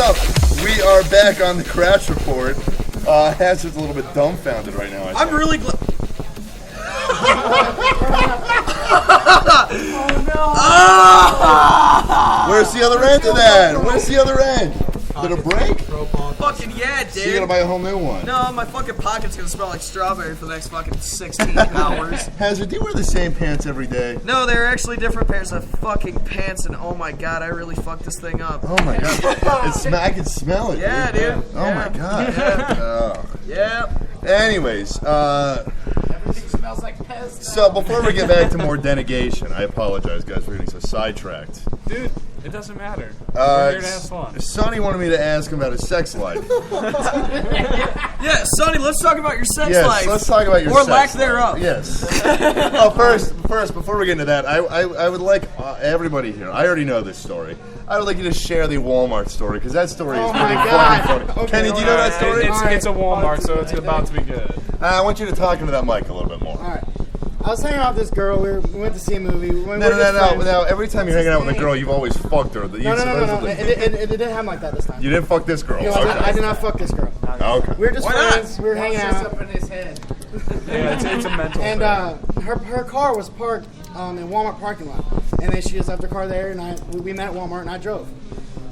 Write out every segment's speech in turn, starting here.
Well, we are back on the crash report. Hazard's a little bit dumbfounded right now. I'm really glad. Oh no! Where's the other end of that? Where's the other end? Did it break? Fucking yeah, dude. So you gotta buy a whole new one. No, my fucking pocket's gonna smell like strawberry for the next fucking 16 hours. Hazard, do you wear the same pants every day? No, they're actually different pairs of fucking pants, and oh my god, I really fucked this thing up. Oh my god. I can smell it. Yeah, dude. Oh my god. Yeah. Anyways, everything smells like pesto. So before we get back to more denegation, I apologize, guys, for getting so sidetracked. Dude, it doesn't matter. We're here to have fun. Sonny wanted me to ask him about his sex life. Yeah, Sonny, let's talk about your sex life. Yes, let's talk about your or sex lack life. thereof. Yes. Oh, first, before we get into that, I would like everybody here. I already know this story. I would like you to share the Walmart story because that story is pretty fucking funny. Okay, Kenny, do you know that story? It's a Walmart, so it's about to be good. I want you to talk into that mic a little bit more. All right. I was hanging out with this girl. We went to see a movie. No. Every time you're hanging out with a girl, you've always fucked her. No. It didn't happen like that this time. You didn't fuck this girl. No, Okay. I did not fuck this girl. Okay. We were just friends. We were hanging out. up in his head. Yeah, it's a mental And thing. her car was parked in Walmart parking lot, and then she just left her car there, and we met at Walmart, and I drove.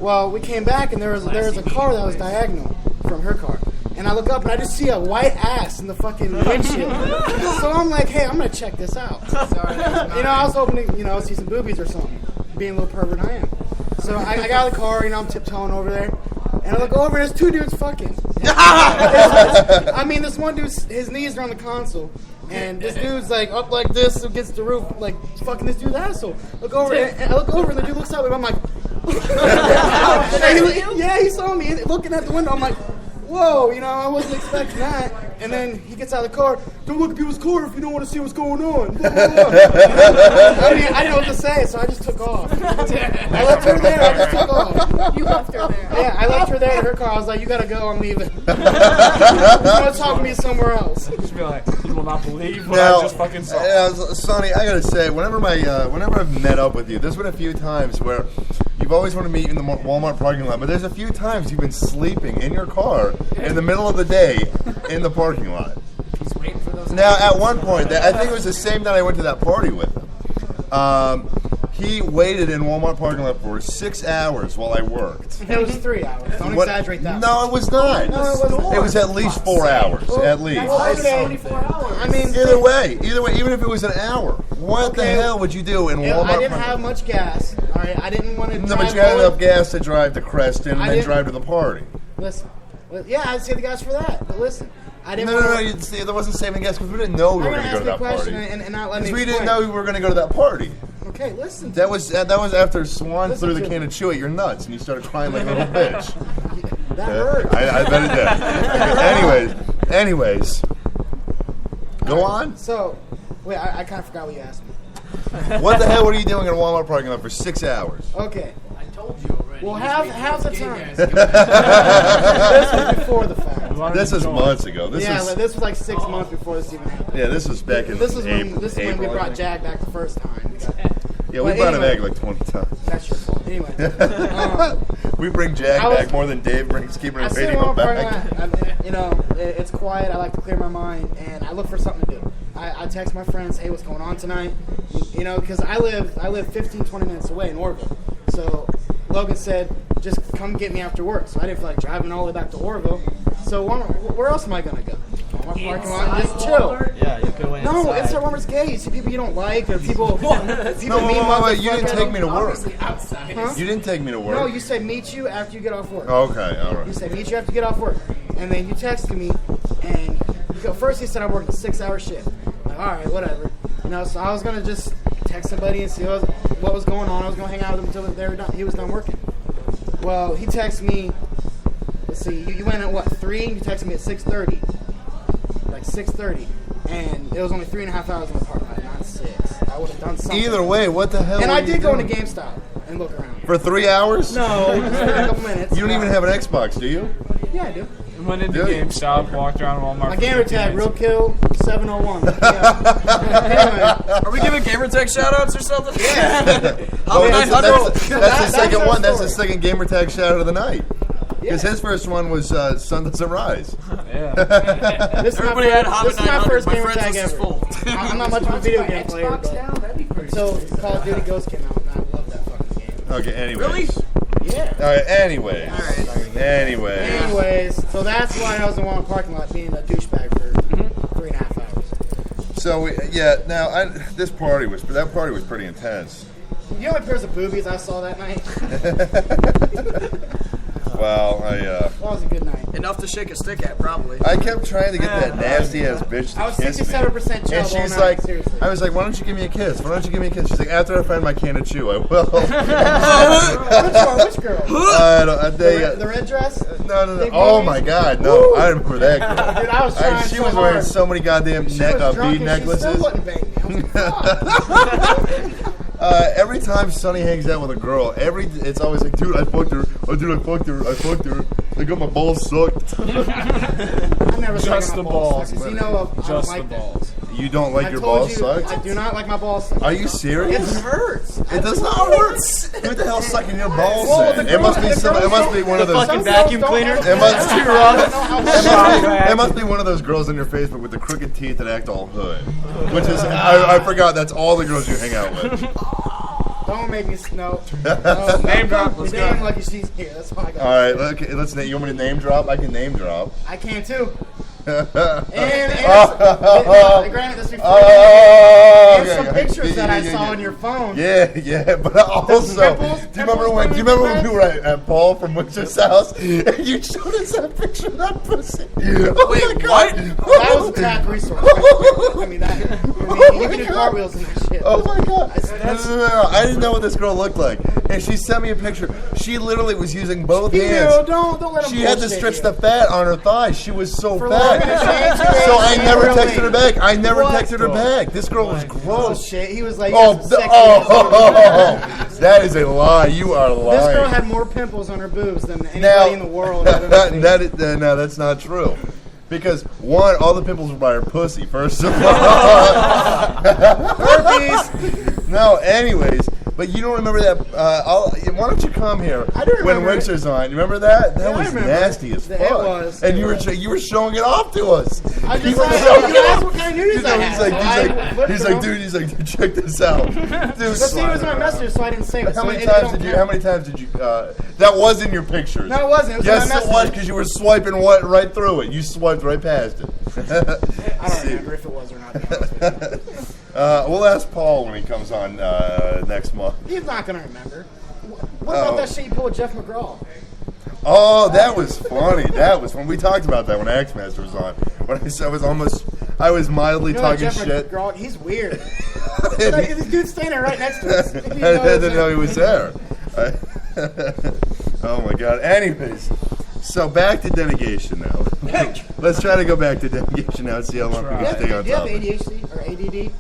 Well, we came back, and there was a car that was diagonal from her car, and I look up, and I just see a white ass in the fucking windshield. So I'm like, hey, I'm gonna check this out. Sorry, I was hoping to see some boobies or something, being a little pervert I am. So I got out of the car, I'm tiptoeing over there. And I look over, and there's two dudes fucking. I mean, this one dude, his knees are on the console, and this dude's like up like this against the roof, like fucking this dude's asshole. I look over, and the dude looks at me, and I'm like, yeah, he saw me looking at the window. I'm like, whoa, I wasn't expecting that. And then he gets out of the car. Don't look at people's car if you don't want to see what's going on. Blah, blah, blah. I didn't know what to say, so I just took off. I left her there. I just took off. You left her there. Yeah, I left her there in her car. I was like, you gotta go. I'm leaving. You want to talk to me somewhere else? Just be like, you will not believe what I just fucking saw. Sonny, I gotta say, whenever I've met up with you, there's been a few times where you've always wanted to meet in the Walmart parking lot, but there's a few times you've been sleeping in your car in the middle of the day in the parking lot. He's waiting for those. Now, at one point, I think it was the same night I went to that party with him. He waited in Walmart parking lot for 6 hours while I worked. It was 3 hours. Don't exaggerate that. No, it was not. No, it was more. It was at least 4 hours, at least. Okay. 24 hours. I mean, Either way, even if it was an hour, what the hell would you do in Walmart? I didn't have much gas. All right, I didn't want to. No, but you had enough gas to drive to Creston and then drive to the party. Listen, yeah, I'd save the gas for that. But listen, I didn't. No. There wasn't saving gas because we didn't know we were going to go to that party. And not let me. Because we didn't know we were going to go to that party. Okay, listen. That was after Swan threw the can of Chew at your nuts and you started crying like a little bitch. That hurt. I bet it did. Anyways, go on. So, wait, I kind of forgot what you asked me. What the hell were you doing in a Walmart parking lot for 6 hours? Okay. I told you already. Well, half the time. This This was before the fact. This is months ago. This was like 6 months before this even happened. Yeah, this was back in This is April. when we brought Jag back the first time. Yeah, we brought him back like 20 times. That's your fault. Anyway. We bring Jag back more than Dave brings keeping I his sit in radio one parking back. lot, it's quiet. I like to clear my mind, and I look for something to do. I text my friends, hey, what's going on tonight? Because I live 15, 20 minutes away in Orville. So Logan said, just come get me after work. So I didn't feel like driving all the way back to Orville. So where else am I going to go? Walmart parking lot, just chill. Yeah, you go inside. No, inside Walmart's gay. You see people you don't like, or people No, wait, you didn't take me to work. outside. Huh? You didn't take me to work. No, you said meet you after you get off work. Okay, all You right. said meet you after you get off work. And then you texted me, and first he said I worked a 6-hour shift. Like, all right, whatever. So I was going to just text somebody and see what was going on. I was going to hang out with him until they were done. He was done working. Well, he texted me, let's see, you went at what, 3? You texted me at 6:30. Like 6:30. And it was only 3.5 hours in the parking lot, not 6. I would have done something. Either way, what the hell? And were I you did go doing? into GameStop and look around. For 3 hours? No, just for a couple minutes. You don't even have an Xbox, do you? Yeah, I do. Went into Dude. GameStop, walked around Walmart. My gamer tag, real kill 701. Yeah. Anyway, Are we giving gamertag shoutouts or something? Yeah. Oh, that's the second That's one. our That's the story. second gamer tag shout out of the night. Because his first one was Sun Doesn't Rise. Yeah. This is Everybody had Hobbit this is my 900. first My gamer friends tag list is ever. full. I'm not much of a video game player, Xbox now? but That'd be pretty until sweet. Call of Duty Ghost came out, and I love that fucking game. Okay, anyways. Really? Yeah. All right, anyways. All right. Anyways. Anyways, so that's why I was in the Walmart parking lot being a douchebag for 3.5 hours. So, now, that party was pretty intense. You know what pairs of boobies I saw that night? Well, That was a good night. Enough to shake a stick at, probably. I kept trying to get that nasty-ass bitch to I was kiss me. 67% And chub all she's night, like, seriously. I was like, why don't you give me a kiss? Why don't you give me a kiss? She's like, after I find my can of chew, I will. Which girl? The red dress? No. Big Oh boobies? my God, no! I remember that girl. Dude, I was trying She so was wearing hard. so many goddamn She was drunk bead and she still necklaces. wouldn't bang me. I was like, fuck. Every time Sonny hangs out with a girl, it's always like, dude, I fucked her. Oh, dude, I fucked her. I got my balls sucked. I never Just suck the my balls. Because you know I don't Just like the that. balls. You don't like I your told balls you, sucked? I do not like my balls sucked. Are you serious? It hurts. It does not hurt. Who the hell's sucking your balls? Well, then? the It must be girls- some. It must be one of those. Some vacuum girls don't cleaner? ever- It must be Shot It must be one of those girls on your Facebook with the crooked teeth that act all hood. Which is, I forgot, that's all the girls you hang out with. Don't make me no. Name drop. Let's Damn go. lucky she's here. That's all I got. All right, okay, you want me to name drop? I can name drop. I can too. And Oh, granted, this before. oh, There's some okay. pictures that I Yeah, saw yeah. on your phone. Yeah, but also, pimples? do you remember when we were at Paul from Winter's house and you showed us that picture of that pussy? Oh Wait, my God. That was a tap resource. I mean, you can do cartwheels and that shit. Oh my God! No. I didn't know what this girl looked like, and she sent me a picture. She literally was using both hands. Don't let him She had to bullshit stretch you. the fat on her thighs. She was so For fat. longer than she is, So I never really. texted her back. I never What? texted her back. This girl was Oh gross. shit! He was like, Oh, "Yes, sexy." that is a lie. You are This girl lying. had more pimples on her boobs than anybody Now, in the world. I've ever seen. no, that's not true. Because one, all the pimples were by her pussy. First of all, Herpes. no. Anyways, but you don't remember that? Why don't you come here I do when remember it. Winter's on? You remember that? That Yeah, I was remember. nasty as It fuck. was. And It you were showing it off to us. I You just were like, showing you it asked off. what kind of news I had. He's like, dude, check this out. Dude, But see, it was my message, so I didn't say it. How so many it times don't did you? count. How many times did you? That was in your pictures. No, it wasn't. It was Yes, in my it was message. because you were swiping right through it. You swiped right past it. I don't remember if it was or not. To be honest with you. We'll ask Paul when he comes on next month. He's not gonna remember. What about that shit you pulled with Jeff McGraw? Oh, that was funny. That was when we talked about that when Axmaster was on. When I was mildly You know talking Jeff shit. McGraw, he's weird. Like, this dude's standing right next to us. I didn't know he was there. Oh my God. Anyways, so back to Denegation now. Let's try to go back to Denegation now and see how long we can stay on Do you have top. ADHD or ADD?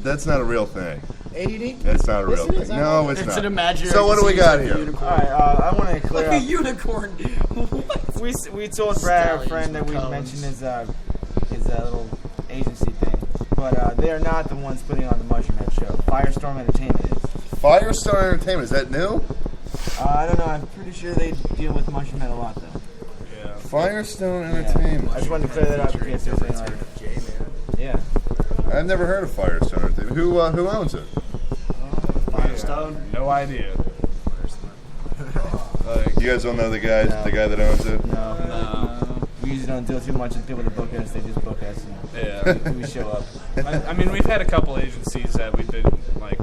That's not a real thing. ADD? That's not a real Yes, it is. thing. No, it's It's not. an imaginary So what do we got here? Alright, I want to clear Like a up. unicorn. What? We told Brad, our friend, that we mentioned his little agency thing, but they are not the ones putting on the Mushroom Head show. Firestorm Entertainment is. Firestar Entertainment, is that new? I don't know. I'm pretty sure they deal with Mushroom Head a lot, though. Firestone Yeah. Entertainment. I just wanted to clear that up in case there's anything like. Yeah. I've never heard of Firestone Entertainment. Who owns it? Firestone. No idea. You guys don't know the guy that owns it? No. We usually don't deal too much with people that book us. They just book us, Yeah. and we show up. I mean, we've had a couple agencies that we've been like,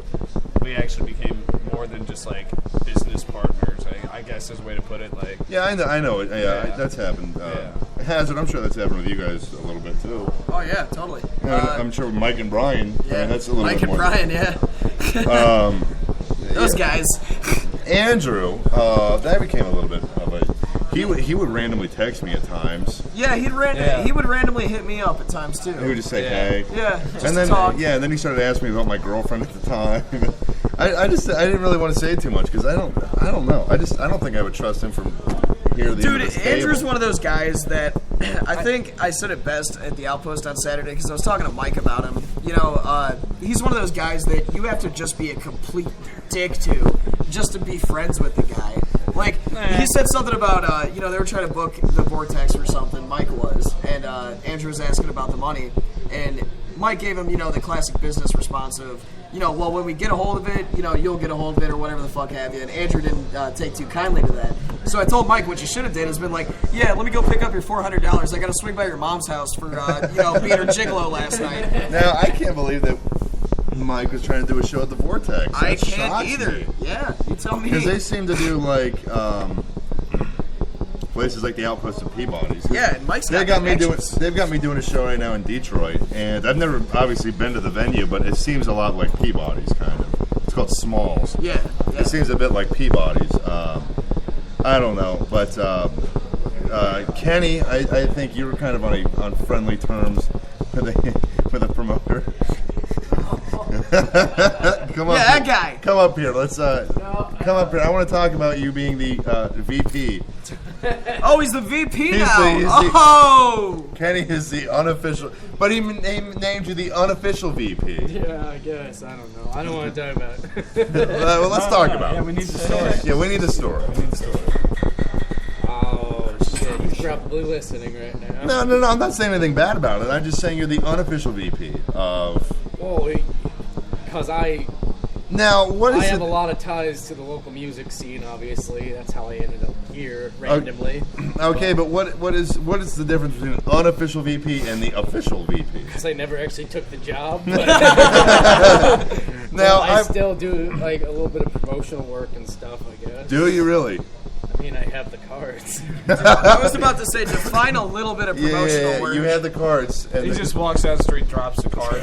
we actually became more than just like business partners. I guess is a way to put it. Like, Yeah, I know it. Yeah, Yeah. that's happened. Yeah. It has it. I'm sure that's happened with you guys a little bit too. Oh yeah, totally. I'm sure with Mike and Brian. Yeah, I mean, that's a little Mike bit and more. Brian, yeah. Those guys. Andrew, that became a little bit of a. He would randomly text me at times. Yeah, he would randomly hit me up at times too. He would just say, Yeah. "Hey." Yeah, just And then to talk. and then he started asking me about my girlfriend at the time. I didn't really want to say too much because I don't know. I don't think I would trust him from here to the end Dude, of this Andrew's table. one of those guys that I think I said it best at the Outpost on Saturday because I was talking to Mike about him. You know, he's one of those guys that you have to just be a complete dick to just to be friends with the guy. Like, he said something about, they were trying to book the Vortex or something, Mike was, and Andrew was asking about the money, and Mike gave him, the classic business response of, well, when we get a hold of it, you'll get a hold of it or whatever the fuck have you, and Andrew didn't take too kindly to that. So I told Mike what you should have did has been like, yeah, let me go pick up your $400. I got to swing by your mom's house for, being her gigolo last night. Now, I can't believe that Mike was trying to do a show at the Vortex. I That can't shocks either. me. Yeah, you tell me. Because they seem to do like places like the Outpost of Peabody's. Yeah, and Mike's They've got me doing a show right now in Detroit, and I've never obviously been to the venue, but it seems a lot like Peabody's kind of. It's called Smalls. Yeah. It seems a bit like Peabody's. I don't know, but Kenny, I think you were kind of on friendly terms with a promoter. Come up. Yeah, that guy. Come up here. Let's come up here. I want to talk about you being the VP. Oh, he's the VP He's now. Kenny is the unofficial, but he named you the unofficial VP. Yeah, I guess. I don't know. I don't want to talk about it. Well, let's talk about Yeah, it. we need the story. Yeah, we need the story. Oh, shit. He's probably listening right now. No. I'm not saying anything bad about it. I'm just saying you're the unofficial VP of. Well, because I Now, what is have it? a lot of ties to the local music scene, obviously. That's how I ended up here randomly. Okay, but what is the difference between an unofficial VP and the official VP? Because I never actually took the job. But Now, I still do like a little bit of promotional work and stuff, I guess. do you really? I mean, I have the cards. I was about to say, define a little bit of promotional Yeah, work. you had the cards. And He just walks down the street, drops the card.